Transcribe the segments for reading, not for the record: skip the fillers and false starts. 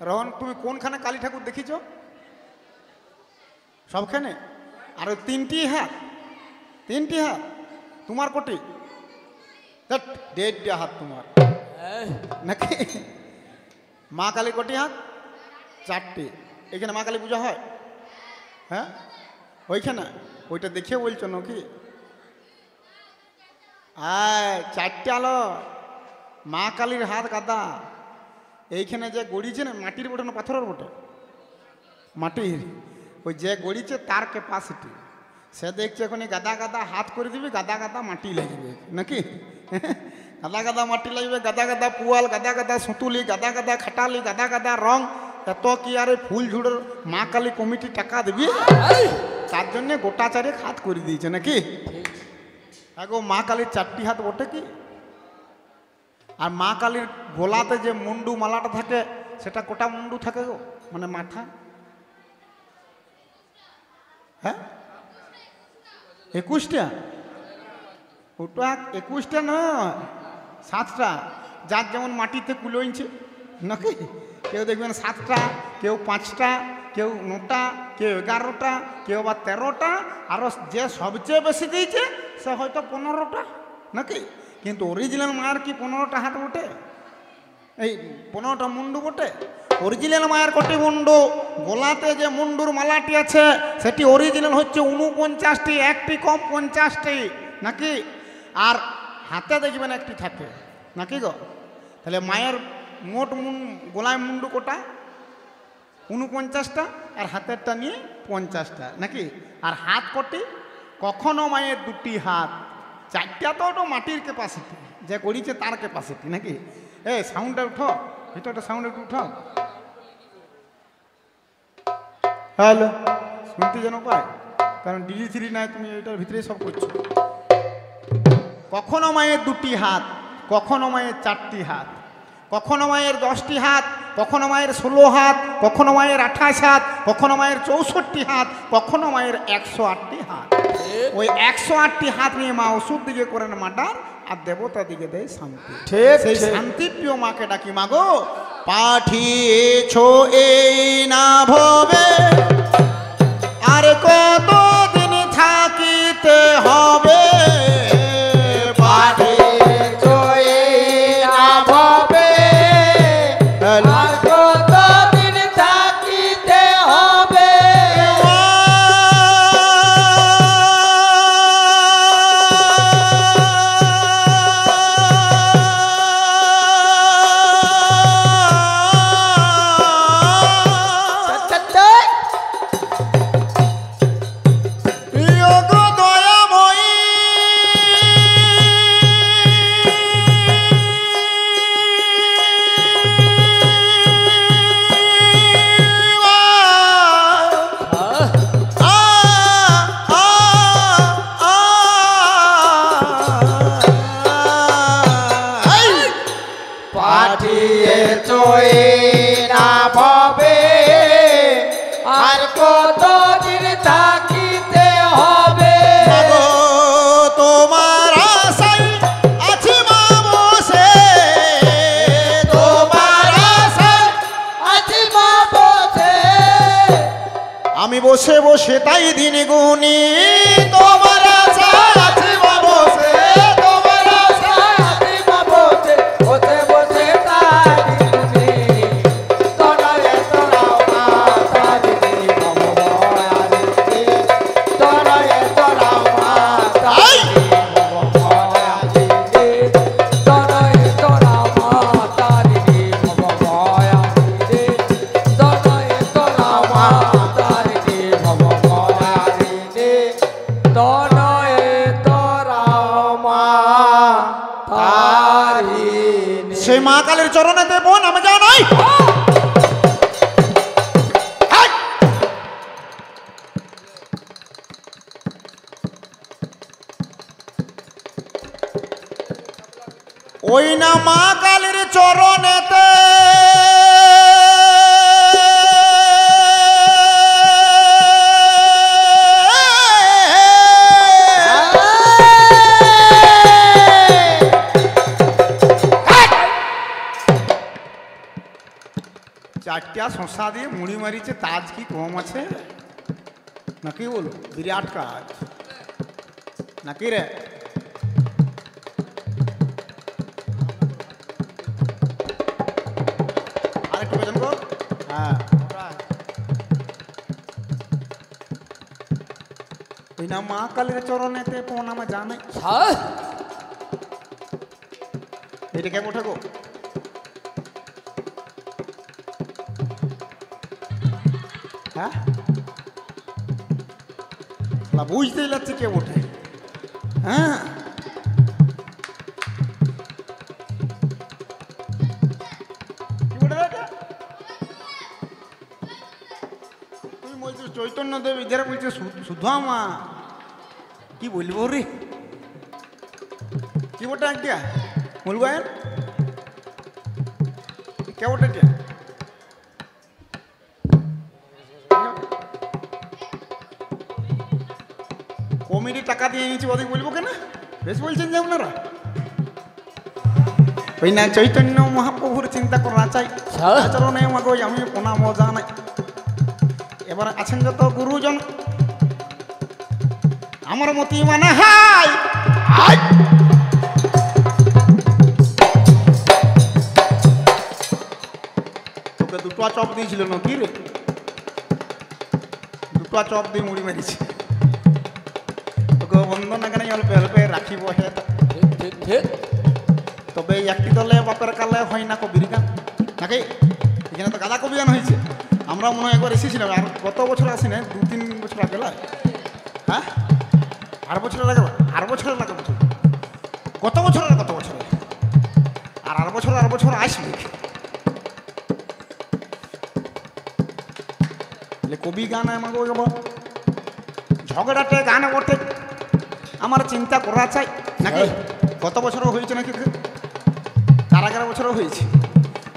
রহন তুমি কোনখানে কালী ঠাকুর দেখিছ? সবখানে। আর ওই তিনটি হাত তোমার কোটি? দেড়টা হাত তোমার নাকি? মা কালী কোটি হাত? চারটে। এখানে মা কালী পূজা হয়? হ্যাঁ ওইখানে ওইটা দেখে বলছো নাকি? চারটে আলো মা কালীর হাত গাদা। এইখানে যে গড়িছে না মাটির বটে না পাথরের বটে? মাটির। ওই যে গড়িছে তার ক্যাপাসিটি। সে দেখছে এখন গাদা গাদা হাত করে দিবি, গাদা গাদা মাটি লাগবে নাকি? গাদা গাদা মাটি লাগবে, গাদা গাদা পুয়াল, গাদা গাদা সুতুলি, গাদা গাদা খাটালি, গাদা গাদা রং। এত কি আরে ফুল ঝুড়োর মা কালী কমিটি টাকা দিবি? তার জন্যে গোটা চারে হাত করে দিয়েছে নাকি? গো মা কালীর চারটি হাত বটে কি? আর মা কালীর গোলাতে যে মুন্ডু মালাটা থাকে সেটা কোটা মুন্ডু থাকে গো, মানে মাথা? হ্যাঁ 21টা? ওটা 21টা নয়, 7টা। যার যেমন মাটিতে কুলোইছে নাকি? কেউ দেখবেন 7টা, কেউ 5টা, কেউ 9টা, কেউ 11টা, কেউ আবার 13টা, আরও যে সবচেয়ে বেশি দিয়েছে সে হয়তো 15টা নাকি? কিন্তু অরিজিনাল মায়ের কি 15টা হাত বটে? এই 15টা মুন্ডু বটে? অরিজিনাল মায়ের কটি মুন্ডু? গোলাতে যে মুন্ডুর মালাটি আছে সেটি অরিজিনাল হচ্ছে 49টি, একটি কম 50টি নাকি? আর হাতে দেখবেন একটি থাকে নাকি গো? তাহলে মায়ের মোট গোলায় মুন্ডু কোটা? 49টা, আর হাতেরটা নিয়ে 50টা নাকি? আর হাত কটি? কখনো মায়ের 2টি হাত, 4টা তো ওটা মাটির ক্যাপাসিটি, যে করিছে তার ক্যাপাসিটি নাকি? সাউন্ডটা উঠো, ভিতরটা সাউন্ড একটু উঠাও। হ্যালো, শুনতে যেন পায়, কারণ ডিজি3 নাই, তুমি এটার ভিতরে সব করছো। কখনো মায়ের 2টি হাত, কখনো মায়ের 4টি হাত, কখনো মায়ের 10টি হাত, কখনো মায়ের 16 হাত, কখনো মায়ের 28 হাত, কখনো মায়ের 64 হাত, কখনো মায়ের 108টি হাত। ওই 108টি হাত নিয়ে মা ওষুধ দিকে করেন মাটার, আর দেবতা দিকে দেয় শান্তি। সেই শান্তি প্রিয় মাকে ডাকি, মাগো পাঠিয়েছো এই না ভবে, আর কতদিন থাকিতে হবে? আমি বসে বসে তাই দিন গুনি, তোমার আশা আছে বসে, তোমার আশা আছে বসে, বসে বসে তাই গুনি, তোরায়ে তোরাও মাতা দিদি ভবয়ারে, তোরায়ে তোরাও মাতা দিদি ভবয়ারে, তোরায়ে তোরাও মাতা দিদি ভবয়ারে, তোরায়ে তোরাও মাতা সেই মা কালীর চরণেতে বোন আমি যা নাই। ওই না মা কালীর চরণেতে চারটা শশা দিয়ে মুড়ি মারিছে, তাজ কি কম আছে নাকি? বলো, বিরাট কাজ নাকি রে? আরেকটু বেতন কর। হ্যাঁ, ওই না মা কালীর চরণেতে প্রণাম জানাই। এটা কে ওঠে গো? হ্যাঁ, বুঝতেই লাগছে কে ওঠে। হ্যাঁ, তুমি বলছো চৈতন্য দেব, ইধারে বলছে সুধা মা। কি বলবো রে, কি ওটা একটা বলবেন কে ওটা কে? কমিটি টাকা দিয়ে নিয়েছি, ওদের বলবো কেন? বেশ বলছেন যে আপনারা। ওই না চৈতন্য মহাপ্রভুর চিন্তা করা চাই, আচরণে মাগো আমি কোনো মজা নাই। এবার আছেন যত গুরুজন, আমার মতি মানে হাই তোকে দুটো চপ দিয়েছিল না কি রে? দুটো চপ দিয়ে মুড়ি মেরেছি তোকে বন্ধন এখানে অল্পে অল্পে রাখিব হে। তবে একটি দলে বাপের কালে হয় না কবির গান নাকি? এখানে তো গাদা কবি গান হয়েছে। আমরা মনে হয় একবার এসেছিলাম, আর গত বছর আসি না, 2-3 বছর আগে। হ্যাঁ, আর বছরের আগে, আর বছরের আগে বছর, গত বছর আর বছর আসবে। কবি গান আমাকে ঝগড়াটে গান ওঠে, আমার চিন্তা করা চাই নাকি? গত বছরও হয়েছে নাকি? 4-11 বছরও হয়েছে।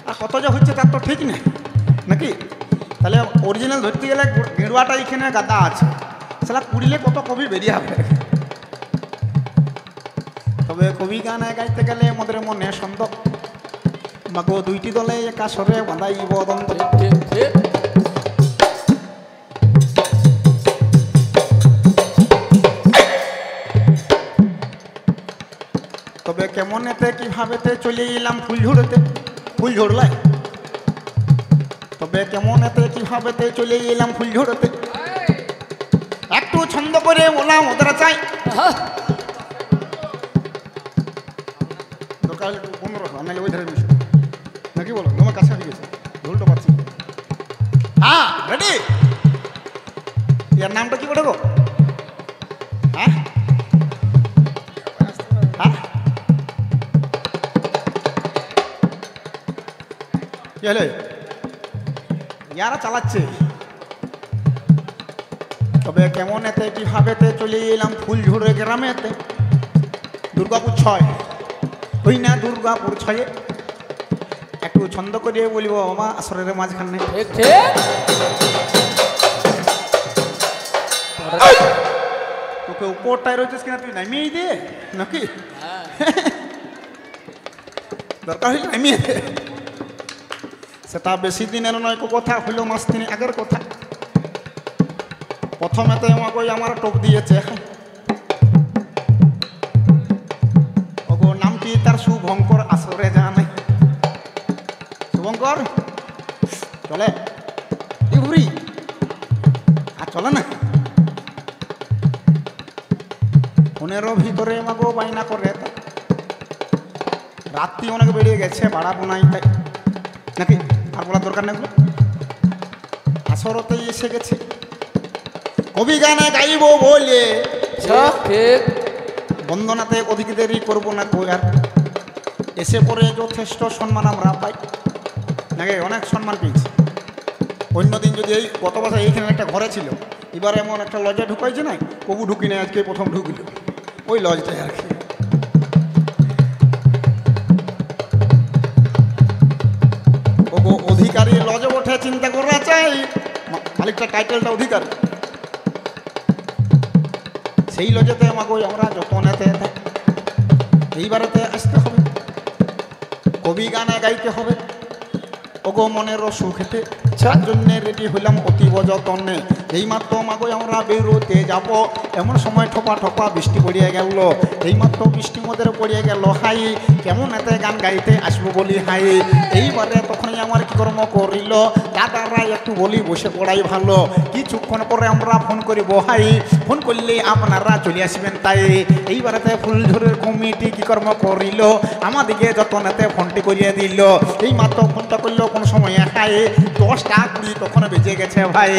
আর কত যে হচ্ছে তার তো ঠিক নেই নাকি? তাহলে অরিজিনাল ধরতে গেলে গেরুয়াটা এখানে গাদা আছে, সেটা কুড়িলে কত কবি বেরিয়ে হবে। তবে কবি গানে গাইতে গেলে আমাদের মনে সন্দেহ মাগো, দুইটি দলে একা সরে বাঁধাইব দ্বন্দ্ব। তবে কেমন এতে কিভাবেতে চলে এলাম ফুল ঝুড়তে, ফুল ঝুড়লাই। তবে কেমন এতে কিভাবেতে চলে এলাম ফুল ঝুড়তে, একটু ছন্দ করে বলা ওদের চাই। দরকার 15 নাহলে ওই ধরে মিশো নাকি? বলো, তোমার কাছে হয়ে গেছে, ঢোলটা পাচ্ছি। হ্যাঁ, রেডি? ইয়ার নামটা কি বলে গো? হ্যাঁ হ্যাঁ, কি হলে ইয়ারা চালাচ্ছে। তবে কেমন এতে কিভাবেতে চলে এলাম ফুল ঝুড়ে গ্রামেতে, দুর্গাপুর 6, ওই না দুর্গাপুর 6। একটু ছন্দ করে বলবো বাবা আসরের মাঝখানে। তোকে উপরটায় রয়েছিস কিনা, তুই নামিয়ে দে নাকি? দরকার হইলে নামিয়ে দে। সেটা বেশি দিনের নয়, কথা হইল মাস 3 আগের কথা। প্রথমেতে আমাকে আমার টোপ দিয়েছে, ওগো নামটি তার শুভঙ্কর, আসরে জানে শুভঙ্কর চলে এই ঘুরি আর চলে না। ফোনেরও ভিতরে আমাকে বাইনা করে, রাত্রি অনেক বেরিয়ে গেছে, বাড়াবো নাই তাই নাকি? আর বলার দরকার নেই, আসরতেই এসে গেছে। কবি গানে গাইব বলে বন্দনাতে অধিক দেরি করবো না তো। আর এসে পরে যথেষ্ট সম্মান আমরা পাই নাকি? অনেক সম্মান পেয়েছি। অন্যদিন যদি এই গত বছর এইখানে একটা ঘরে ছিল, এবার এমন একটা লজে ঢুকাইছে না, কবু ঢুকি না, আজকে প্রথম ঢুকিল ওই লজটাই আর কি। ওগো অধিকারী লজে ওঠে, চিন্তা করা চাই। মালিকটা টাইটেলটা অধিকারী, সেই লজেতে আমাকে আমরা যতনেতে এইবারেতে আসতে হবে, কবি গানে গাইতে হবে। ওগো মনের সুখেতে তার জন্যে রেডি হইলাম অতীব যতনে। এইমাত্র মাগো আমরা বেরোতে যাব, এমন সময় ঠোপা ঠোপা বৃষ্টি পড়িয়ে গেল। এইমাত্র বৃষ্টির মধ্যে পড়িয়ে গেল হাই, কেমন এতে গান গাইতে আসবো বলি হাই। এইবারে তখনই আমার কি কর্ম করিল, দাদারা একটু বলি বসে পড়াই ভালো। কিছুক্ষণ পরে আমরা ফোন করিব হাই, ফোন করলে আপনারা চলে আসবেন তাই। এইবারেতে ফুলঝুরের কমিটি কি কর্ম করিল, আমাদিকে যতনেতে ফোনটি করিয়ে দিল। এইমাত্র ফোনটা করলো কোন সময় হাই 10টা 20 তখন বেজে গেছে ভাই।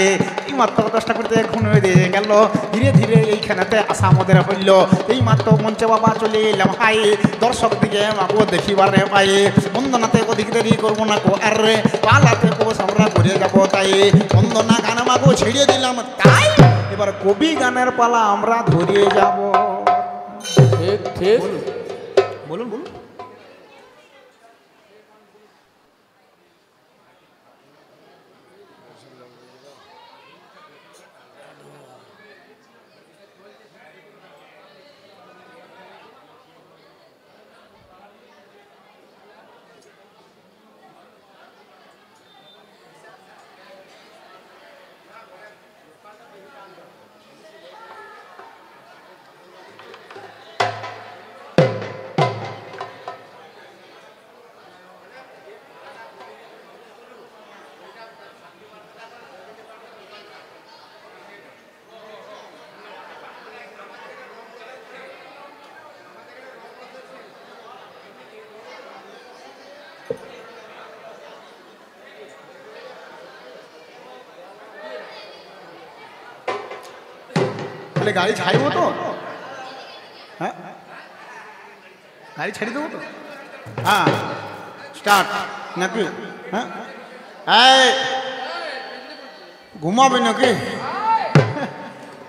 এইমাত্র 10টা 20 এখন বেজে গেল। ধীরে ধীরে এইখানেতে আসা আমাদের হইল। এইমাত্র মঞ্চে বাবা চলে এলাম হাই, দর্শক দিকে মাগো দেখিবারে ভাই। বন্দনাতে অধিক দেরি করবো না কো আর রে, পালাতে কো আমরা করে যাবো তাই। বন্দনা গান মাগো ছেড়ে দিলাম তাই, এবার কবি গানের পালা আমরা ধরিয়ে যাব। ঠিক ঠিক বলুন বলুন। তাহলে গাড়ি ছাড়বো তো? হ্যাঁ, গাড়ি ছেড়ে দেবো তো? হ্যাঁ, স্টার্ট নাকি? হ্যাঁ, এই ঘুমাবে নাকি?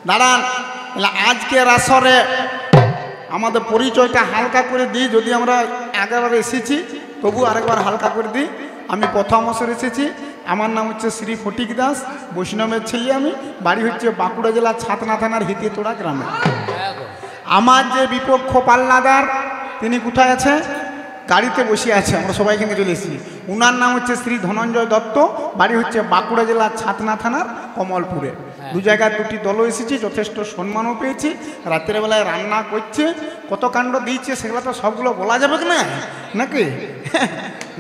দাঁড়ান, আজকের আসরে আমাদের পরিচয়টা হালকা করে দিই। যদি আমরা আগেবার এসেছি তবু আরেকবার হালকা করে দিই। আমি প্রথম আসরে এসেছি, আমার নাম হচ্ছে শ্রী ফটিক দাস, বৈষ্ণবের ছেলে আমি। বাড়ি হচ্ছে বাঁকুড়া জেলার ছাতনা থানার হিতিতোড়া গ্রামে। আমার যে বিপক্ষ পাল্লাদার তিনি কোথায় আছে? গাড়িতে বসে আছে, আমরা সবাই কিন্তু চলে এসেছি। উনার নাম হচ্ছে শ্রী ধনঞ্জয় দত্ত, বাড়ি হচ্ছে বাঁকুড়া জেলার ছাতনা থানার কমলপুরে। দু জায়গায় দুটি দলও এসেছি, যথেষ্ট সম্মানও পেয়েছি। রাত্রের বেলায় রান্না করছে, কত কাণ্ড দিয়েছে সেগুলো তো সবগুলো বলা যাবে না নাকি?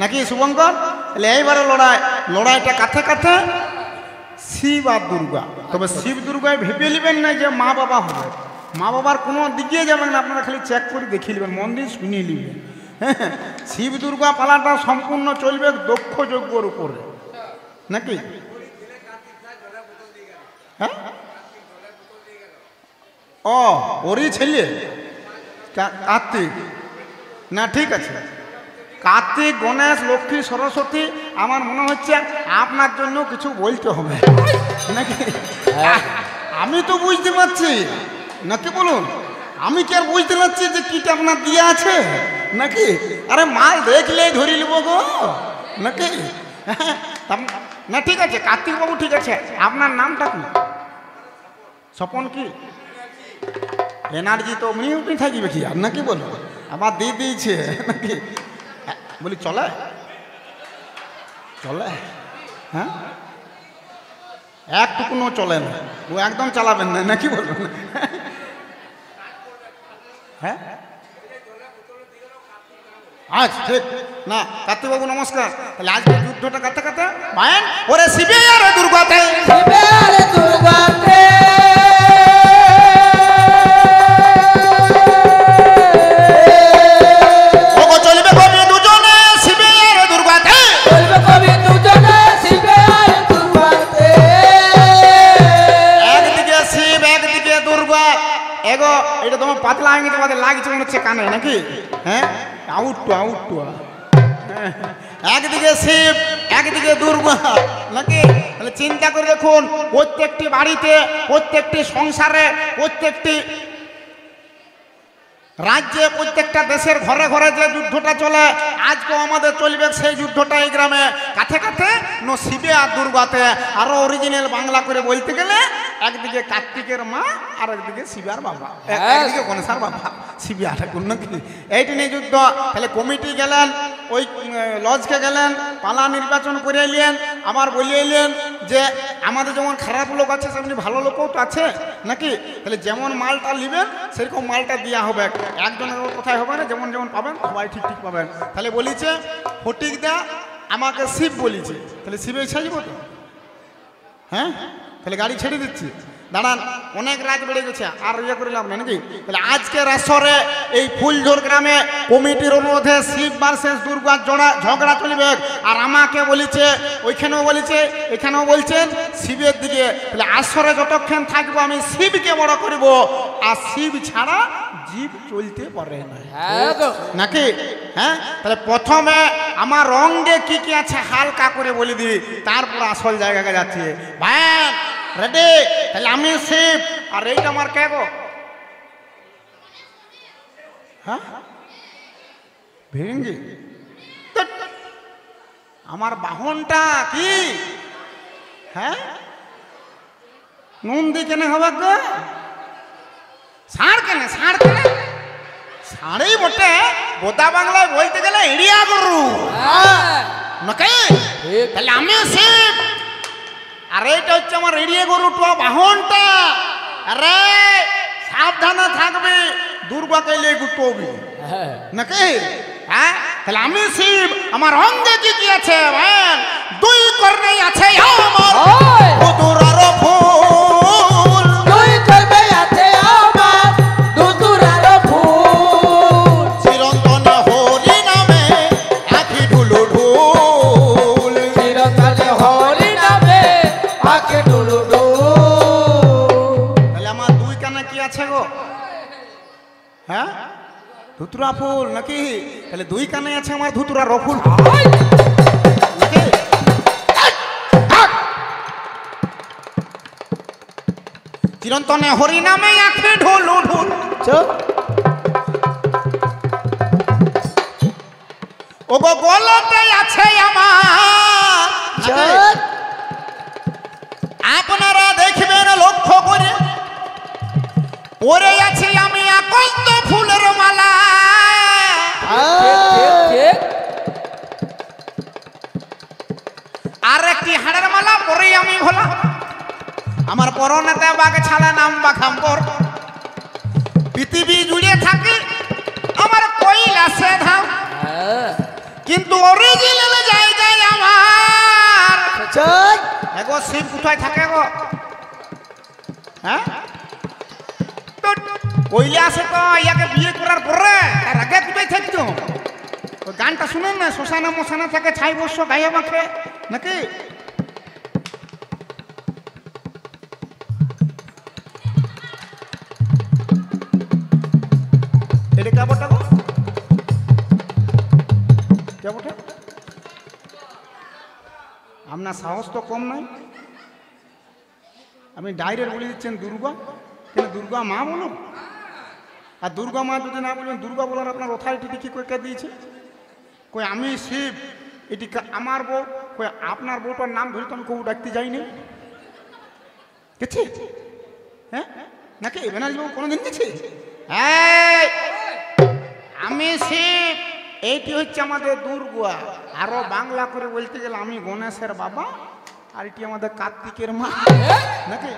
নাকি শুভঙ্কর? তাহলে এইবারে লড়াইটা কাছে কাছে শিব আর দুর্গা। তবে শিব দুর্গায় ভেবে নেবেন না যে মা বাবা হবে, মা বাবার কোনো দিকে যাবেন না, আপনারা খালি চেক করে দেখিয়ে নেবেন, মন দিয়ে শুনিয়ে নেবেন। হ্যাঁ, শিব দুর্গা পালাটা সম্পূর্ণ চলবে দক্ষ যজ্ঞর উপরে নাকি? হ্যাঁ, ও ওরই ছেলে কার্তিক না? ঠিক আছে, কার্তিক, গণেশ, লক্ষ্মী, সরস্বতী। আমার মনে হচ্ছে আপনার জন্য কিছু বলতে হবে নাকি? আমি তো বুঝতে পারছি নাকি, বলুন। আমি কি আর বুঝতে পারছি যে কিটা আপনার দিয়ে আছে নাকি? আরে মাল দেখলেই ধরে নেব গো নাকি? না ঠিক আছে কার্তিক বাবু, ঠিক আছে। আপনার নামটা কি? স্বপন কি? এনার্জি তো মিউটি থাকবে কি আর নাকি? বলো, আমার দিয়ে দিয়েছে নাকি? বলি চলে চলে? হ্যাঁ, একটুকুনও চলে না, ও একদম চালাবেন না নাকি? বলুন। হ্যাঁ, আচ্ছা ঠিক না। কার্তিকবাবু নমস্কার। তাহলে আজকে যুদ্ধটা কাতে কাতে মায়েন ওরে শিবে আর দুর্গাতে, শিবে আর দুর্গাতে ওগো চলবে কবি দুজনে শিবে আর দুর্গাতে, চলবে কবি দুজনে শিবে আর দুর্গাতে। একদিকে শিব একদিকে দুর্গা। এগো এটা তোমার পাতলা হয়ে গেছে, তোমাদের লাগছে মনে হচ্ছে কানে নাকি? হ্যাঁ, আউট টু একদিকে শিব একদিকে দুর্গা নাকি? তাহলে চিন্তা করে দেখুন, প্রত্যেকটি বাড়িতে, প্রত্যেকটি সংসারে, প্রত্যেকটি রাজ্যে, প্রত্যেকটা দেশের ঘরে ঘরে যে যুদ্ধটা চলে, আজকেও আমাদের চলবে সেই যুদ্ধটা এই গ্রামে। কাছে কাছে শিবে আর দুর্গাতে। আরো অরিজিনাল বাংলা করে বলতে গেলে একদিকে কার্তিকের মা আর একদিকে শিবার বাবা, একদিকে গণেশার বাবা, শিবিয়া ঠাকুর নাকি। এইটি নিয়ে যুদ্ধ। তাহলে কমিটি গেলেন, ওই লজকে গেলেন, পালা নির্বাচন করে এলেন, আবার বলে এলেন যে আমাদের যেমন খারাপ লোক আছে সেমনি ভালো লোকও তো আছে নাকি। তাহলে যেমন মালটা নেবেন সেরকম মালটা দেওয়া হবে, একজনের কোথায় হবে না, যেমন যেমন পাবেন সবাই ঠিক ঠিক পাবেন। তাহলে বলিছে ফটিক দা আমাকে শিব বলিছে, তাহলে শিবে সাজবো তো? হ্যাঁ, তাহলে গাড়ি ছেড়ে দিচ্ছি। দাঁড়ান, অনেক রাত বেড়ে গেছে, আর ইয়ে করে লাভ নেই নাকি। তাহলে আজকের আসরে এই ফুলঝোর গ্রামে কমিটির অনুরোধে শিব ভার্সেস দুর্গার ঝগড়া চলবে। আর আমাকে বলেছে, ওইখানেও বলেছে, এখানেও বলছেন শিবের দিকে। তাহলে আসরে যতক্ষণ থাকবো আমি শিবকে বড় করব, আর শিব ছাড়া জীব চলতে পারে না নাকি। হ্যাঁ, তাহলে প্রথমে আমার রঙে কি কি আছে হালকা করে বলে দিই, তারপর আসল জায়গায় যাচ্ছে। ভাই রেডি? তাহলে আমি শিব, আর এইটা আমার কে গো? হ্যাঁ, ভিড়ঙ্গি। আমার বাহনটা কি? হ্যাঁ, নন্দী কেনে হবে গো? ষাঁড় কেনে? ষাঁড় কেনে? ষাঁড়ই বটে, বোদা বাংলায় বলতে গেলে এড়িয়া গরু নাকি। তাহলে আমি শিব, আর এইটা হচ্ছে আমার এড়িয়ে গরুটা বাহনটা। আরে সাবধানে থাকবি, দুর্গা কাইলে গুটবি নাকি। হ্যাঁ, তাহলে আমি শিব, আমার অঙ্গে কি কি আছে? দুই কর্ণেই আছে আমার দুদুরার ফুল, দুই কর্মে আছে আমার দুদুরার ফুল, চিরন্তন হরি নামে আখি ঢুলু ঢুল, চিরকাল হরি নামে আঁকে ডুলু ডুল। তাহলে আমার দুই কানে কি আছে গো? হ্যাঁ, ধুতুরা ফুল নাকি। তাহলে দুই কানে আছে আমার ধুতুরা রফুল নাকি। চিরন্তনে হরি নামে আঁখে ঢোলু ঢোল, ও গো গলাতে আছে আমার। আপনারা দেখবেন লক্ষ্য করে, পরে আছি আমি আকন্দ ফুলের মালা। আর একটি হাড়ের মালা পরে আমি ভোলা, আমার পরনেতে বাঘ ছাড়া নাম বাঘাম্বর। পৃথিবী জুড়ে থাকে আমার কৈলাসে ধাম, কিন্তু অরিজিনাল জায়গায় আমার এগো শিব কোথায় থাকে গো? হ্যাঁ, কৈলাসে তো ইয়াকে বিয়ে করার পরে তার আগে কোথায় থাকতো? ওই গানটা শুনেন না, শ্মশানে মশানে থাকে ছাই বস্য গায়ে মাখে নাকি। এটা কে বটে গো? কে বটে? আপনার সাহস তো কম নাই, আপনি ডাইরেক্ট বলে দিচ্ছেন দুর্গা। কিন্তু দুর্গা মা বলুন, আর দুর্গা মা যদি না বলবেন, দুর্গা বলার আপনার অথরিটি কি করে দিয়েছে? কই আমি শিব, এটি আমার বউ। কই আপনার বউটার নাম ধরে তো আমি কেউ ডাকতে যাইনি, গেছি? হ্যাঁ নাকি ব্যানার্জি বাবু কোনোদিন গেছি? আমি শিব, এইটি হচ্ছে আমাদের দুর্গা। আরো বাংলা করে বলতে গেলে আমি গণেশের বাবা, আর এটি আমাদের কার্তিকের মা নাকি।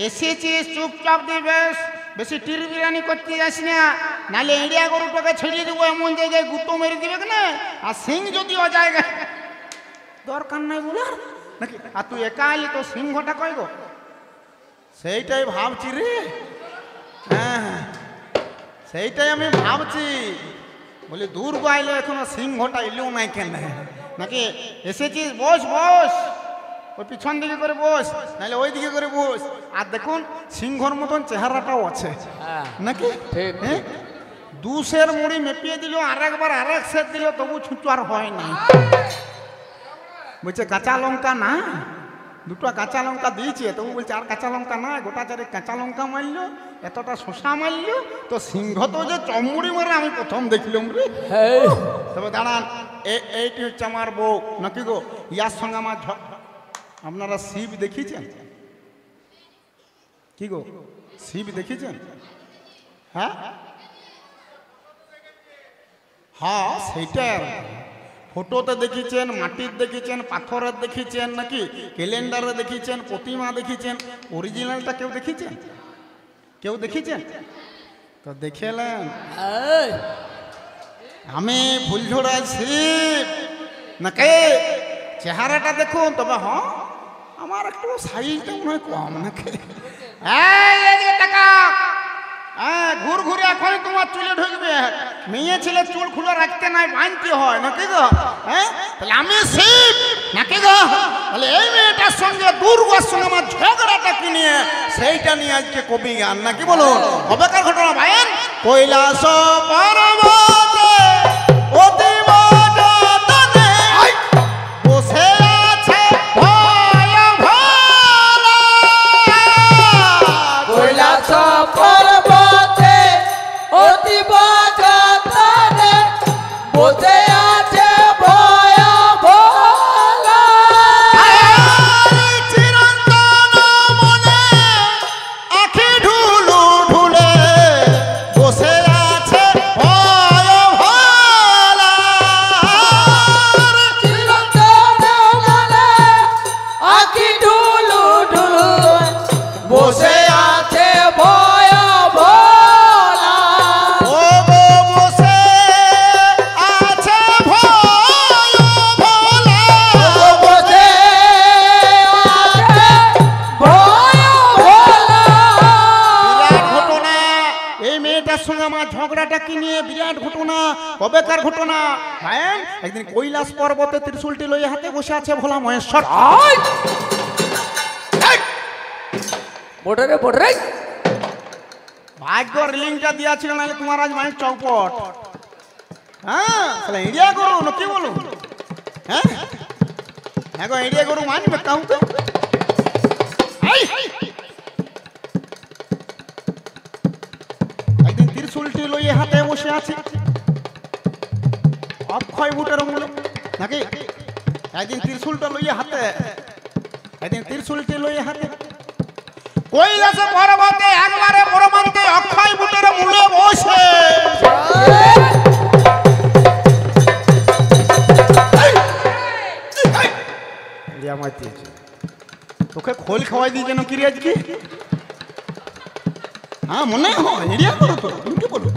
এসেছিস চুপচাপ দিবেশ, বেশি টির বিরিয়ানি করতে যাস না, নাহলে ইন্ডিয়া গরুটাকে ছেড়িয়ে দেবো এমন জায়গায় গুতো মেরে দিবে না। আর সিং যদি ও জায়গায় দরকার নাই বলার নাকি। আর তুই একা আইলি তো সিংহটা কই গো? সেইটাই ভাবছি রে। হ্যাঁ, সেইটাই আমি ভাবছি, বলি দুর্গা আইলো এখনো সিংহটা এলেও নাই কেন নাকি। এসেছিস বস বস, ওই পিছন দিকে করে বস, নাহলে ওই দিকে করে বস। আর দেখুন সিংহর মতন চেহারাটাও আছে নাকি। হ্যাঁ, দুশের মুড়ি মেপিয়ে দিল, আরেকবার আরেক সেট দিল, তবু ছুঁচু আর হয় না। বলছে কাঁচা লঙ্কা না, দুটো কাঁচা লঙ্কা দিয়েছে, তবু বলছে আর কাঁচা লঙ্কা না, গোটা চারে কাঁচা লঙ্কা মারলো, এতটা শশা মারলো। তো সিংহ তো যে চমড়ি মারে আমি প্রথম দেখলাম রে। তবে দাঁড়ান, এইটি হচ্ছে আমার বউ নাকি গো। ইয়ার সঙ্গে আমার আপনারা শিব দেখিয়েছেন? কি গো শিব দেখেছেন? হ্যাঁ হ্যাঁ সেইটাই ফটোতে দেখেছেন, মাটির দেখেছেন, পাথরের দেখেছেন, নাকি ক্যালেন্ডারে দেখেছেন, প্রতিমা দেখেছেন, অরিজিনালটা কেউ দেখেছেন? কেউ দেখেছেন? তো দেখেলেন আমি ফুলঝোড়া শিব নাকি? চেহারাটা দেখুন তবে হ্যাঁ আমার একটু সাইজটা মনে হয় কম নাকি? টাকা ঘুর ঘুরে এখন তোমার চুলে ঢুকবে। মেয়ে ছেলে চুল খুলে রাখতে নাই, বাঁধতে হয় নাকি গো? হ্যাঁ তাহলে আমি শিব নাকি গো? তাহলে এই মেয়েটার সঙ্গে দুর্গার সঙ্গে আমার ঝগড়াটা কি নিয়ে, সেইটা নিয়ে আজকে কবি গান নাকি বলুন। কবেকার ঘটনা ভাইয়েন? কৈলাস পর্বতে অতি বটতলে বসে আছে ভয় ভোলা। কৈলাস পর্বতে অতি বটতলে বসে আছে ভয় ভোলা। চিরন্তন মনে আখি ঢুলু ঢুলে বসে আছে ভয় ভোলা। চিরন্তন মনে আঁখি ঢুলু ঢুলু বসে আছে ভয় ভোলা। ও গো বসে আছে ভয় ভোলা। বসে আছে ভয় ভোলা। বিরাট ঘটনা। এই মেয়েটার সঙ্গে আমার ঝগড়াটা কি নিয়ে বিরাট ঘটনা। কবেকার ঘটনা ভাইয়েন? একদিন কৈলাস পর্বতে ত্রিশূলটি লইয়া হাতে বসে আছে ভোলা মহেশ্বর। বটরে বটরে ভাগ্য রিলিংটা দিয়াছিল, নাহলে তোমার আজ মানে চৌপট। হ্যাঁ তাহলে ইডিয়া করু না কি বলুন? হ্যাঁ হ্যাঁ গো ইডিয়া করু মানবে কাউ তো? একদিন ত্রিশূলটি লইয়া হাতে বসে আছে অক্ষয় বুটের মূলে নাকি? একদিন ত্রিশূলটা লইয়া হাতে, একদিন ত্রিশূলটি লইয়া হাতে কৈলাস পর্বতে একবারে পরমান্তে অক্ষয় বুটের মূলে বসে। তোকে খোল খাওয়াই দিয়ে যেন কি রে আজকে? হ্যাঁ মনে হয় এরিয়া করো তো, তুমি কি বলো?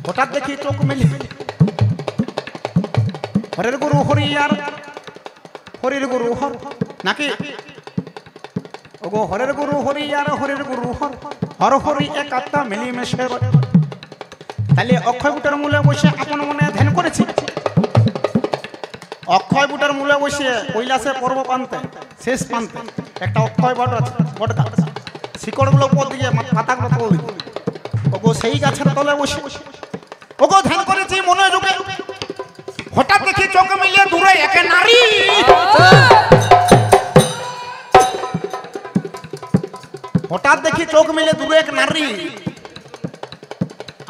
হঠাৎ দেখি চোখ মেলে হরের গুরু হরি আর হরির গুরু হর নাকি? ওগো হরের গুরু হরি আর হরির গুরু হর, হর হরি এক আত্মা মিলিমিশে। তাহলে অক্ষয় বুটের মূলে বসে আপন মনে ধ্যান করেছি। অক্ষয় বুটের মূলে বসে কৈলাসের পর্ব প্রান্তে শেষ প্রান্তে একটা অক্ষয় বট আছে, বট গাছ, শিকড়গুলো উপর দিকে পাতাগুলো তল। ওগো সেই গাছের তলে বসে ওগো ধ্যান করেছি মনে যুগে। হঠাৎ দেখি চোখ মিলিয়ে দূরে এক নারী। হঠাৎ দেখি চোখ মিলে দূরে এক নারী।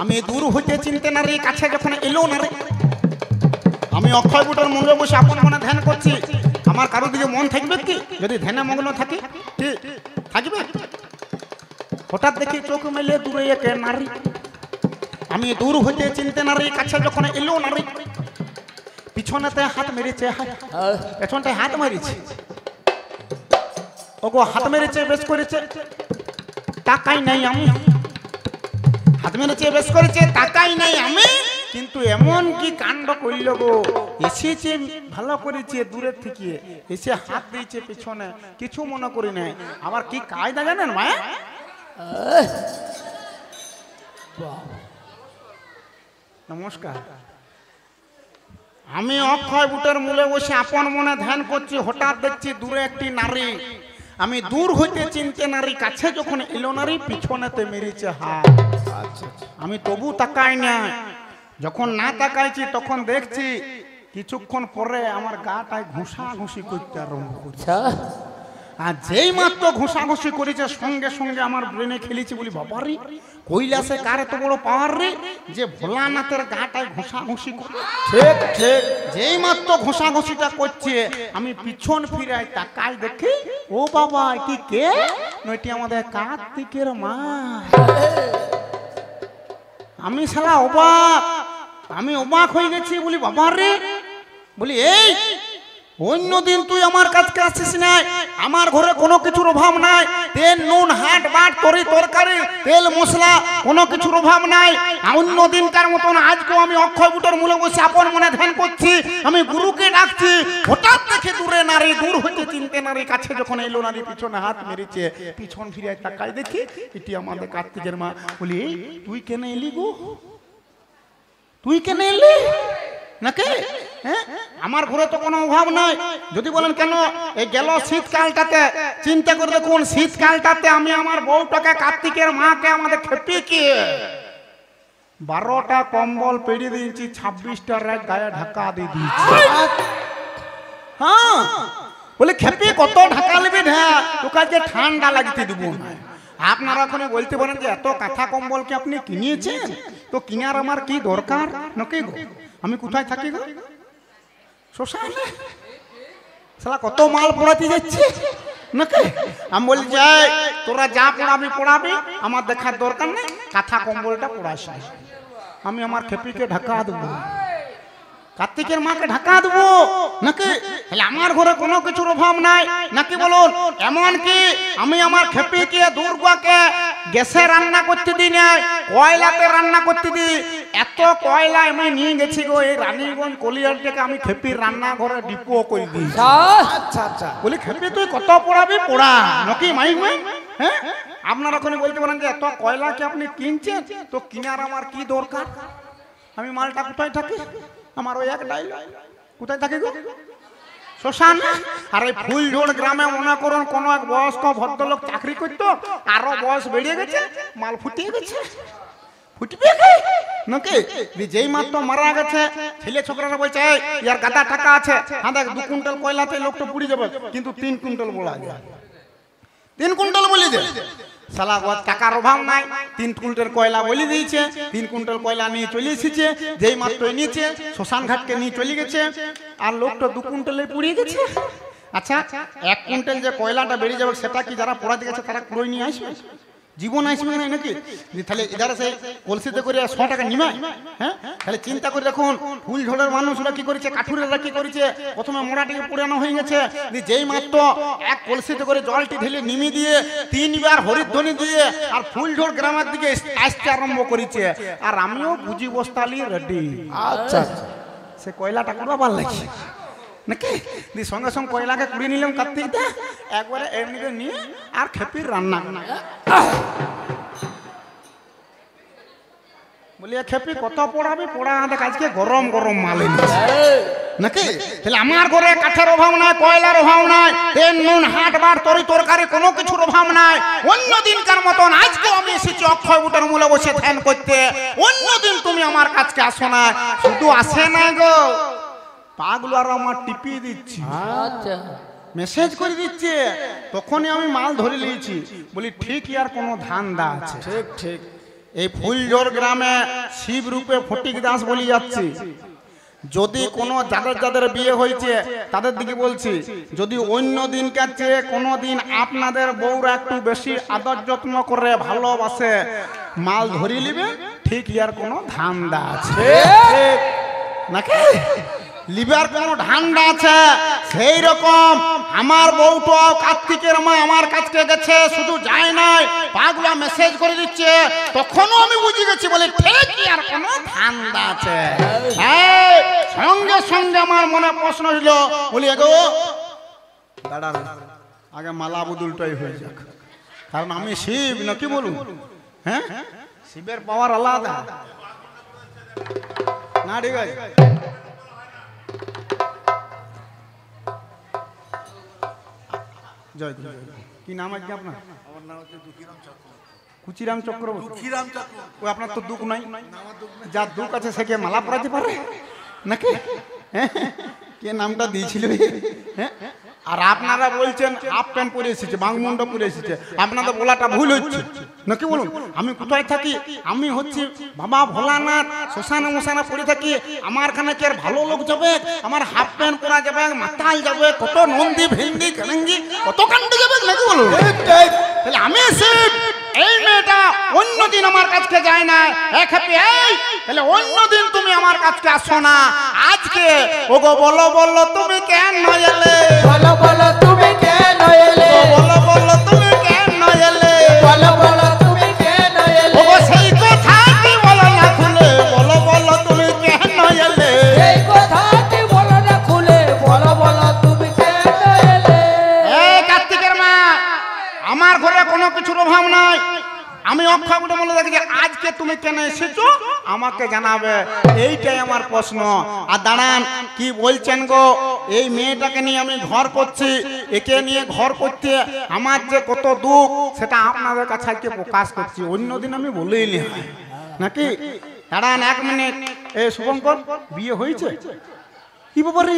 আমি দূর হইতে চিনতে নারী, কাছে যখন এলো নারী। আমি অক্ষয় বুটের মূলে বসে আপন মনে ধ্যান করছি। আমার কারো দিকে মন থাকবে কি যদি ধ্যানে মগ্ন থাকি? থাকবে। হঠাৎ দেখি চোখ মেলে দূরে এক নারী। আমি দূর হইতে চিনতে নারী, কাছে যখন এলো নারী। পিছনেতে হাত মেরেছে, পেছনটায় হাত মেরেছে। ওগো হাত মেরেছে বেশ করেছে, তাকাই নাই আমি। হাত মেরেছে বেশ করেছে, তাকাই নাই আমি। কিন্তু এমন কি কাণ্ড করল গো, এসেছে ভালো করেছে দূরের থেকে, এসে হাত দিয়েছে পিছনে, কিছু মনে করি নাই। আবার কি কায়দা জানেন মায়া? নমস্কার। আমি অক্ষয় বুটের মূলে বসে আপন মনে ধ্যান করছি। হঠাৎ দেখছি দূরে একটি নারী। আমি দূর হইতে চিনতে নারী, কাছে যখন এলো নারী পিছনেতে মেরেছে হাত। আমি তবু তাকাই না। যখন না তাকাইছি তখন দেখছি কিছুক্ষণ পরে আমার গাটায় ঘুষাঘুষি করতে আরম্ভ করছে। আর যেই মাত্র ঘুষাঘুষি করেছে সঙ্গে সঙ্গে আমার ব্রেনে খেলেছি, বলি বাবারি কৈলাসে কার এত বড় পাওয়ার রে যে ভোলানাথের গাটায় ঘুষাঘুষি করে। ঠিক ঠিক যেই মাত্র ঘষাঘষিটা করছে আমি পিছন ফিরাই তাকাই দেখি ও বাবা এটি কে, নয়টি আমাদের কার্তিকের মা। আমি শালা অবাক, আমি অবাক হয়ে গেছি, বলি বাবা রে, বলি এই অন্যদিন তুই আমার কাছে আসিস না, আমার ঘরে কোনো কিছুর অভাব নাই, তেল নুন হাট বাট তরি তরকারি তেল মশলা কোনো কিছুর অভাব নাই। অন্য দিনকার মতন আজকেও আমি অক্ষয় বুটের মূলে বসে আপন মনে ধ্যান করছি, আমি গুরুকে ডাকছি। হঠাৎ দেখে দূরে নারী, দূর হইতে চিনতে নারী, কাছে যখন এলো নারী পিছনে হাত মেরেছে, পিছন ফিরে তাকাই দেখি এটি আমাদের কার্তিকের মা। বলি এই তুই কেন এলি গো, তুই কেন এলি নাকি? হ্যাঁ, আমার ঘরে তো কোনো অভাব নাই। যদি বলেন কেন, এই গেল শীতকালটাতে, চিন্তা করে দেখুন শীতকালটাতে আমি আমার বউটাকে, কার্তিকের মাকে, আমাদের খেপিকে 12টা কম্বল পেড়ে দিয়েছি, 26টা র্যাক গায়ে ঢাকা দিয়ে দিয়েছি। হ্যাঁ, বলে খেপি কত ঢাকা নেবে, তোকে ঠান্ডা লাগতে দিব না। আপনারা এখন বলতে পারেন যে এত কাঁথা কম্বল কি আপনি কিনিয়েছেন, তো কিনার আমার কি দরকার নাকি গো? আমি কোথায় থাকি গো? শ্মশানে। শালা কত মাল পড়াতে যাচ্ছে নাকি? আমি বলি যাই, তোরা যা পড়াবি পড়াবি, আমার দেখার দরকার নেই, কাঁথা কম্বলটা পড়াস। আমি আমার খেপিকে ঢাকা দেবো, কার্তিকের মাকে ঢাকা দেবো নাকি? তাহলে আমার ঘরে কোনো কিছুর অভাব নাই নাকি বলুন? এমনকি আমি আমার খেপিকে, দুর্গাকে গ্যাসে রান্না করতে দিই না, কয়লাতে রান্না করতে দিই। এত কয়লা আমি নিয়ে গেছি গো, এই রানীগঞ্জ কলিয়ার থেকে আমি খেপির রান্নাঘরে ডিপো করে দিই। আচ্ছা আচ্ছা, বলি খেপি তুই কত পড়াবি পড়া নাকি মাইক মাই? হ্যাঁ, আপনারা এখন বলতে পারেন যে এত কয়লা কি আপনি কিনছেন, তো কিনার আমার কি দরকার? আমি মালটা কোথায় থাকি? আমার ওই এক ডাইল কোথায় থাকে গো? শ্মশান। আর এই ফুলঝোড় গ্রামে মনে করুন কোন এক বয়স্ক ভদ্রলোক চাকরি করতো, আরো বয়স বেরিয়ে গেছে, মাল ফুটিয়ে গেছে, ফুটবে নাকি? যেই মাত্র মারা গেছে, ছেলে ছোকরারা বলছে ইয়ার গাদা টাকা আছে, হ্যাঁ দেখ 2 কুইন্টাল কয়লাতে লোকটা পুড়ে যাবে, কিন্তু 3 কুইন্টাল বলা যায়, 3 কুইন্টাল বলি দে। শালা টাকার অভাব নাই, 3 কুইন্টাল কয়লা বলি দিয়েছে, 3 কুইন্টাল কয়লা নিয়ে চলে এসেছে, যেই মাত্র নিচে শ্মশান ঘাটকে নিয়ে চলে গেছে, আর লোকটা 2 কুইন্টালে পুড়িয়ে গেছে। আচ্ছা, 1 কুইন্টাল যে কয়লাটা বেরিয়ে যাবে, সেটা কি যারা পোড়াতে গেছে তারা কুড়োয় নিয়ে আসবে? জীবন আসবে না নাকি? তাহলে এদারে সেই কলসিতে করে 100 টাকা নিমায়। হ্যাঁ, তাহলে চিন্তা করে দেখুন ফুল ঝোড়ের মানুষরা কি করেছে, কাঠুরেরা কি করেছে, প্রথমে মোড়াটিকে পুরানো হয়ে গেছে, যেই মাত্র এক কলসিতে করে জলটি ঢেলে নিমি দিয়ে 3 বার হরিধ্বনি দিয়ে আর ফুল ঝোড় গ্রামের দিকে আসতে আরম্ভ করেছে। আর আমিও বুঝি বস্তালি রেডি। আচ্ছা, সে কয়লাটা করবা ভাল লাগছে নাকি? সঙ্গে সঙ্গে কয়লাকে কুড়িয়ে নিলাম কার্তিকটা, একবারে এমনি করে নিয়ে আর খেপির রান্না। বলি খেপি কত পড়াবি পড়া, আজকে গরম গরম মাল নাকি? তাহলে আমার ঘরে কাঠের অভাব নাই, কয়লার অভাব নাই, তেল নুন হাট বার তরি তরকারি কোনো কিছুর অভাব নাই। অন্য দিনকার মতন আজকেও আমি এসেছি অক্ষয় বুটের মূলে বসে ধ্যান করতে। অন্যদিন তুমি আমার কাছে আসো না, শুধু আসে না গো, পাগুলো আর আমার টিপিয়ে দিচ্ছি, আচ্ছা মেসেজ করে দিচ্ছে, তখনই আমি মাল ধরে নিয়েছি। বলি ঠিক আর কোনো ধান্দা আছে? ঠিক ঠিক। এই ফুলঝোড় গ্রামে শিব রূপে ফটিক দাস বলি যাচ্ছি। যদি কোনো যাদের যাদের বিয়ে হয়েছে তাদের দিকে বলছি, যদি অন্য দিনকার চেয়ে কোনো দিন আপনাদের বউরা একটু বেশি আদর যত্ন করে ভালোবাসে, মাল ধরে নিবে, ঠিক আর কোনো ধান্দা আছে নাকি? লিভার কোনো ঠান্ডা আছে? সেই রকম আমার বউটো কার্তিকের মা আমার কাছে গেছে, শুধু যায় নাই, পাগলা মেসেজ করে দিচ্ছে, তখনও আমি বুঝে গেছি, বলে ঠিক আর কোনো ঠান্ডা আছে। সঙ্গে সঙ্গে আমার মনে প্রশ্ন হইল, বলি এগো দাঁড়ান, আগে মালা বদলটাই হয়ে যাক, কারণ আমি শিব নাকি বলুন? হ্যাঁ, শিবের পাওয়ার আলাদা না, ঠিক আছে? জয় গুরু। কি নাম আছে আপনার? আমার নাম হচ্ছে দুঃখীরাম চক্রবর্তী। কুচিরাম চক্রবর্তী। দুঃখীরাম চক্রবর্তী। ও আপনার তো দুঃখ নাই, যার দুঃখ আছে সে কে মালা পরাতে পারে নাকি? কে নামটা দিয়েছিল? হ্যাঁ, আর আপনারা বলছেন হাফ প্যান্ট পরে এসেছে, বাংমুন্ডা পরে এসেছে। আপনাদের বলাটা ভুল হচ্ছে নাকি বলুন? আমি কোথায় থাকি? আমি হচ্ছে বাবা ভোলানাথ, শ্মশানা মশানা পরে থাকি। আমার খানে কি আর ভালো লোক যাবে? আমার হাফ প্যান্ট পরা যাবে, মাতাল যাবে, কত নন্দী ভেন্দি কারঙ্গি কত কাণ্ডে যাবে নাকি বলুন? তাহলে আমি এসে এই মেয়েটা অন্যদিন আমার কাছে যায় না, তাহলে অন্যদিন তুমি আমার কাছে আসো না, আজকে ওগো বলো বলো তুমি কেন এলে? বলো বলো তুমি কেন এলে? বলো বলো তুমি কেন এলে? বলো বলো তুমি কেন এলে? ওগো সেই কথা কি বলো না খুলে, বলো বলো তুমি কেন এলে? এই কথাটি বলো না খুলে, বলো বলো তুমি কেন এলে? এই কার্তিকের মা, আমার ঘরে কোনো কিছুর অভাব নাই। আমি অক্ষয় বলে বলে দেখি যে আজকে তুমি কেন এসেছো আমাকে জানাবে, এইটাই আমার প্রশ্ন। আর দাঁড়ান, কি বলছেন গো? এই মেয়েটাকে নিয়ে আমি ঘর করছি, একে নিয়ে ঘর করতে আমার যে কত দুঃখ সেটা আপনাদের কাছে আজকে প্রকাশ করছি, অন্যদিন আমি বলেই নি নাকি। দাঁড়ান 1 মিনিট। এ শুভঙ্কর, বিয়ে হয়েছে? কি ব্যাপারে?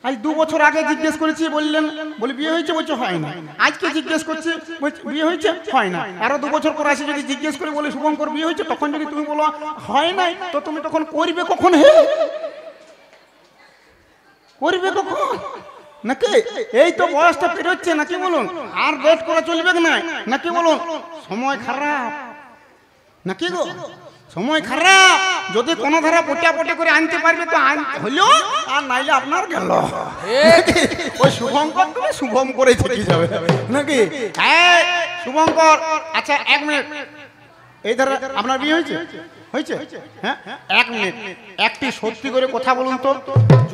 আজ 2 বছর আগে জিজ্ঞেস করেছি, বললেন বলি বিয়ে হয়েছে, বলছে হয় না। আজকে জিজ্ঞেস করছি, বলছে বিয়ে হয়েছে, হয় না। আরো 2 বছর পর আসি যদি জিজ্ঞেস করে বলে শুভঙ্কর বিয়ে হয়েছে, তখন যদি তুমি বলো হয় নাই, তো তুমি তখন করবে কখন? হে করবে কখন নাকি? এই তো বয়সটা পেরোচ্ছে নাকি বলুন, আর ওয়েট করে চলবে না নাকি বলুন? সময় খারাপ নাকি গো, সময় খারাপ। যদি কোনো ধারা পটিয়া করে আনতে পারবে তো হইলো, আর নাইলে আপনার গেল। ওই শুভঙ্কর তুমি শুভম করে থেকে যাবে নাকি? হ্যাঁ শুভঙ্কর। আচ্ছা 1 মিনিট, এই ধারা আপনার বিয়ে হয়েছে? হয়েছে? হ্যাঁ 1 মিনিট, একটি সত্যি করে কথা বলুন তো,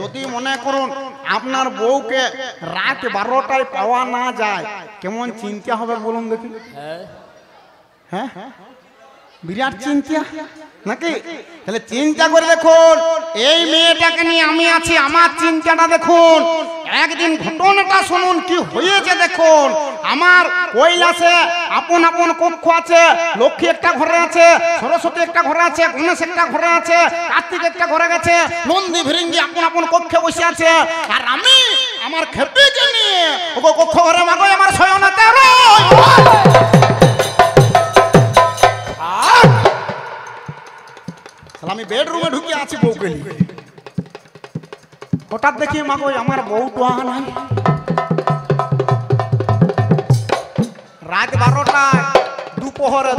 যদি মনে করুন আপনার বউকে রাত 12টায় পাওয়া না যায়, কেমন চিন্তা হবে বলুন দেখি? হ্যাঁ বিরাট চিন্তা নাকি? তাহলে চিন্তা করে দেখুন, এই মেয়েটাকে নিয়ে আমি আছি, আমার চিন্তাটা দেখুন। একদিন ঘটনাটা শুনুন কি হয়েছে দেখুন। আমার কৈলাসে আপন আপন কক্ষ আছে, লক্ষ্মী একটা ঘরে আছে, সরস্বতী একটা ঘরে আছে, গণেশ একটা ঘরে আছে, কার্তিক একটা ঘরে গেছে, নন্দী ভিরিঙ্গি আপন আপন কক্ষে বসে আছে। আর আমি আমার খেপিকে নিয়ে ওগো কক্ষ ঘরে মাগো আমার শয়নাতে আমি বেডরুমে ঢুকে আছি বউকে নিয়ে। হঠাৎ দেখি মাগো আমার বউটা নাই। রাত 12টায় দুপহরে,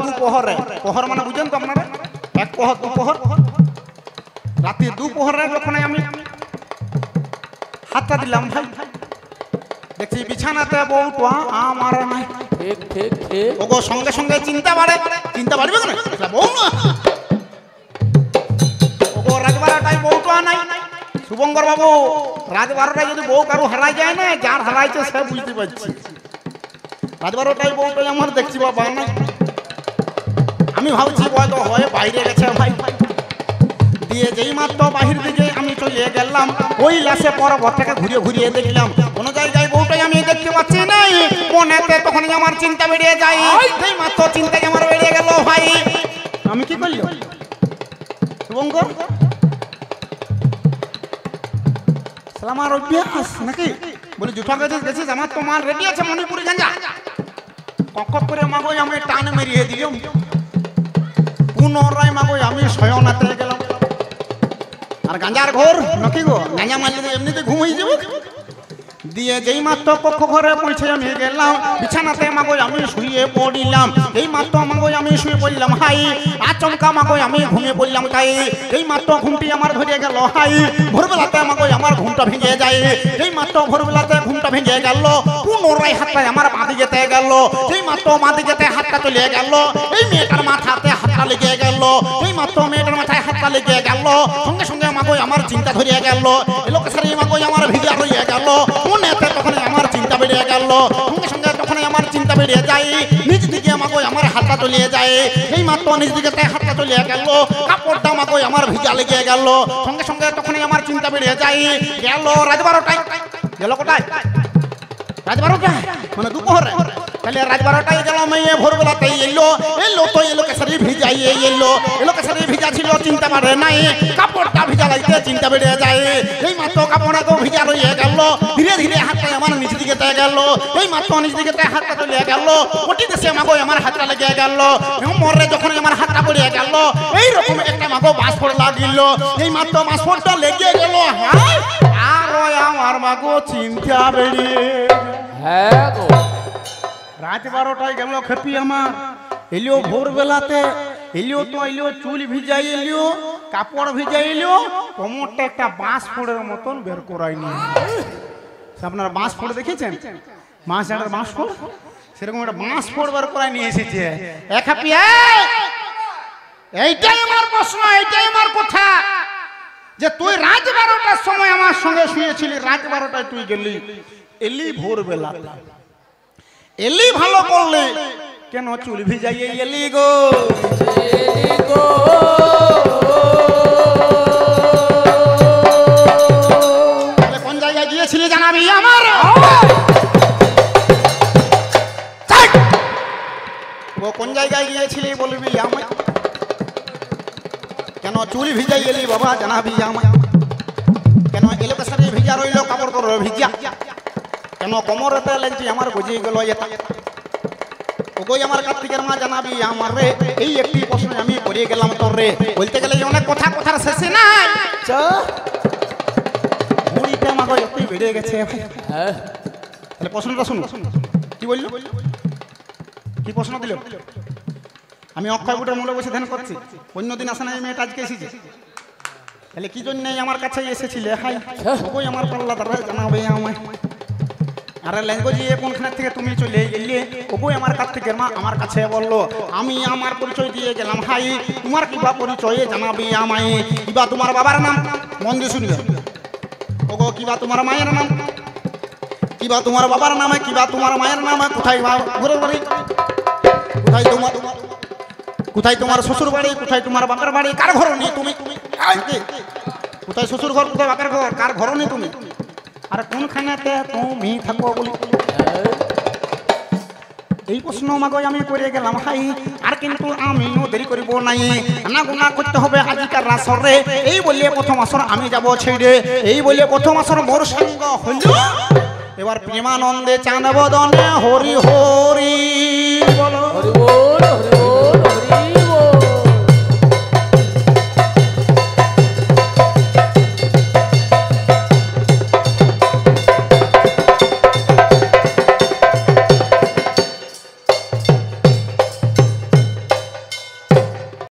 পহর মানে বুঝেন তো আপনারা, 1 পহর 2 পহর, রাতে 2 পহরে যখন আমি হাতটা দিলাম ভাই, দেখছি বিছানাতে বউটা আমার নাই। ঠিক ঠিক ঠিক। ওগো সঙ্গে সঙ্গে চিন্তা বাড়ে, চিন্তা বাড়বে না বউ না। রাত 12টায় বউটা নাই। শুভঙ্কর বাবু, রাত 12টায় যদি বউ কারো হারাই যায় না, যার হারাইছে সে বুঝতে পারছি। রাত 12টায় বউটা আমার দেখছি বাবা নাই। আমি ভাবছি বয়স হয়ে বাইরে গেছে ভাই। দিয়ে যেই মাত্র বাহির দিকে আমি চলে গেলাম, ওই লাশে পর্বতটাকে ঘুরিয়ে দেখলাম, কোনো জায়গায় বউটাই আমি দেখতে পাচ্ছি নাই। মনেতে তখন আমার চিন্তা বেরিয়ে যায়, যেই মাত্র চিন্তায় আমার বেরিয়ে গেল ভাই, আমি কি করলি শুভঙ্কর? আমার অভ্যাস নাকি বলে জুঠা গেছিস, আমার তো মাল রেডি আছে মণিপুরি গাঞ্জা, কক করে মাগো আমি টান মেরিয়ে দিলাম। পুনরায় মাগো আমি শয়নাতে গেলাম। আর গাঞ্জার ঘর নাকি গো, গাঞ্জা মারলে এমনিতে ঘুমিয়ে যাবো। দিয়ে যেই মাত্র কক্ষ ঘরে পৌঁছে আমি গেলাম, বিছানাতে মাগো আমি শুয়ে পড়িলাম। এই মাত্র মাগো আমি শুয়ে পড়লাম হাই, আচমকা মাগো আমি ঘুমিয়ে পড়লাম তাই। এই মাত্র ঘুমটি আমার ধরে গেল হাই, ভোরবেলাতে মাগো আমার ঘুমটা ভেঙে যায়। এই মাত্র ভোরবেলাতে ঘুমটা ভেঙে গেল, পুনরায় হাতটা আমার বাঁধি যেতে গেল। এই মাত্র বাঁধি যেতে হাতটা চলে গেল, এই মেয়েটার মাথাতে হাতটা লেগে গেল। এই মাত্র মেয়েটার মাথায় হাতটা লেগে গেল, সঙ্গে সঙ্গে মাগো আমার চিন্তা ধরিয়ে গেল। এলোকেশারি মাগো আমার ভিজা হয়ে গেল। মনেতে তখন আমার চিন্তা বেরিয়ে গেল, সঙ্গে সঙ্গে তখন আমার চিন্তা বেরিয়ে যায়। নিজ দিকে আমাকে আমার হাতটা চলিয়ে যায়। এই মাত্র নিজ দিকে হাতটা চলিয়ে গেল, কাপড়টা আমাকে আমার ভিজা লেগে গেল। সঙ্গে সঙ্গে তখন আমার চিন্তা বেরিয়ে যায়। গেল রাত 12টায়, গেল কোথায়? রাত 12টায় মানে দুপুরে। তাহলে রাত 12টায় গেল, মেয়ে ভোরবেলাতেই এলো তো এলোকেশারি ভিজাই এলোকেশারি ভিজা ছিল, চিন্তা বাড়ে নাই। কাপড়টা ভিজা লাগতে চিন্তা বেড়ে যায়। এই মাত্র কাপড়টা তো ভিজা রয়ে গেল, ধীরে ধীরে হাতটা আমার নিচ দিকে তাই গেল, এই মাত্র নিচ দিকে তাই হাতটা চলে গেল, ওটিতে সে মাগো আমার হাতটা লেগে গেল, মরে যখন আমার হাতটা পড়ে গেল, এইরকম একটা মাগো বাঁশফোড় লাগিল, এই মাত্র বাঁশফোড়টা লেগে গেল, হ্যাঁ আর আমার মাগো চিন্তা বেরিয়ে। হ্যাঁ গো রাত 12টায় গেল খেপি আমার, এলিও ভোরবেলাতে, এলিও তো এলিও চুল ভিজাই, এলিও কাপড় ভিজাই, এলিও কোমরটা একটা বাঁশ ফোড়ের মতন বের করায়নি। আপনারা বাঁশ ফোড় দেখেছেন? মাছ ঝাড়ের বাঁশ ফোড়, সেরকম একটা বাঁশ ফোড় বের করায় নিয়ে এসেছে। এক খেপি, এইটাই আমার প্রশ্ন, এইটাই আমার কথা, যে তুই রাত 12টার সময় আমার সঙ্গে শুয়েছিলি, রাত 12টায় তুই গেলি, এলি ভোরবেলা, এলি ভালো করলে, কেন চুল ভিজাইয়ে এলি গো? এলি গো কোন জায়গায় গিয়েছিলি জানাবি আমার? ও কোন জায়গায় গিয়েছিলি বলবি আমায়, কেন চুল ভিজাই এলি বাবা জানাবি আমায়, কেন এলোকে সাথে ভিজা রইল, কাপড় তোর ভিজা, কেন কোমরেতে লাগছি আমার বুঝিয়ে গেল এটা, ওই আমার কার্তিকের মা জানাবি আমার রে, এই একটি প্রশ্ন আমি করে গেলাম তোর রে, বলতে গেলে অনেক কথা, কথার শেষে নাই, মুড়িটা আমাকে এতই বেড়ে গেছে। হ্যাঁ তাহলে প্রশ্নটা শুনুন, কি বলল, কি প্রশ্ন দিল? আমি অক্ষয় বুটের মূলে বসে ধ্যান করছি, অন্যদিন আসে না, এই মেয়েটা আজকে এসেছে, তাহলে কি জন্য আমার কাছে এসেছিলে? হাই ওই আমার পাল্লা দাঁড়া জানাবে আমায়, আরে ল্যাঙ্গুয়েজ কোনখানে থেকে তুমি চলে গেলে, ওই আমার কার্তিকের মা আমার কাছে বললো, আমি আমার পরিচয় দিয়ে গেলাম, হাই তোমার কিবা পরিচয়ে জানাবি আমায়, কিবা তোমার বাবার নাম, মন দিয়ে শুনবে, ওগো কিবা তোমার মায়ের নাম, কিবা তোমার বাবার নামে, কিবা তোমার মায়ের নামে, কোথায় ঘরের বাড়ি, কোথায় তোমার, কোথায় তোমার শ্বশুর বাড়ি, কোথায় তোমার বাপের বাড়ি, কার ঘর নেই তুমি, কোথায় শ্বশুর ঘর, কোথায় বাপের ঘর, কার ঘর নেই তুমি, আর কোনখানেতে তুমি থাকো বলি, এই প্রশ্ন আমাকে আমি করে গেলাম, হাই আর কিন্তু আমিও দেরি করিব নাই, না গুনা করতে হবে আজিকার রাসরে, এই বলে প্রথম আসর আমি যাব ছেড়ে, এই বলে প্রথম আসর মোর সঙ্গ হইল, এবার প্রেমানন্দে চাঁদ বদনে হরি হো